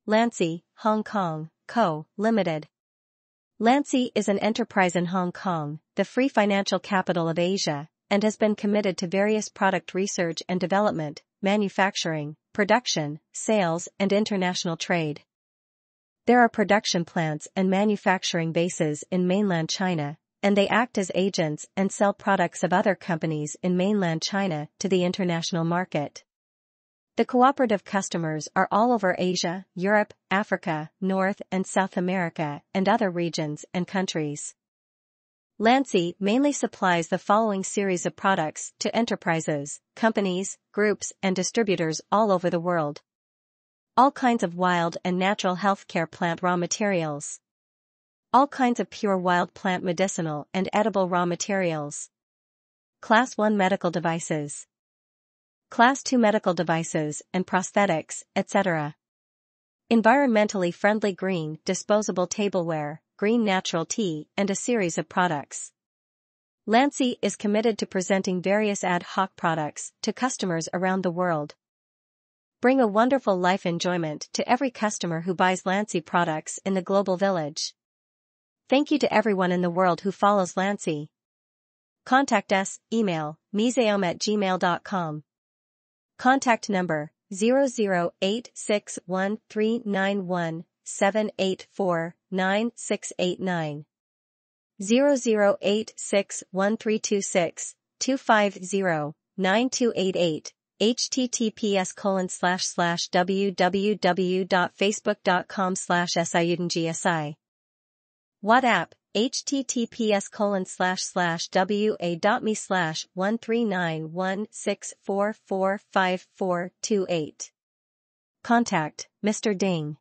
Lancie, Hong Kong, Co., Limited. Lancie is an enterprise in Hong Kong, the free financial capital of Asia, and has been committed to various product research and development, manufacturing, production, sales, and international trade. There are production plants and manufacturing bases in mainland China, and they act as agents and sell products of other companies in mainland China to the international market. The cooperative customers are all over Asia, Europe, Africa, North and South America, and other regions and countries. Lancie mainly supplies the following series of products to enterprises, companies, groups, and distributors all over the world. All kinds of wild and natural healthcare plant raw materials. All kinds of pure wild plant medicinal and edible raw materials. Class 1 medical devices. Class 2 medical devices and prosthetics, etc. Environmentally friendly green disposable tableware, green natural tea, and a series of products. Lancie is committed to presenting various ad hoc products to customers around the world. Bring a wonderful life enjoyment to every customer who buys Lancie products in the global village. Thank you to everyone in the world who follows Lancie. Contact us, email, miseom@gmail.com. Contact number, 0086139178499689. 00861326250928. https://www.facebook.com/siudengsi. WhatsApp, https://wa.me/13916445428. Contact, Mr. Ding.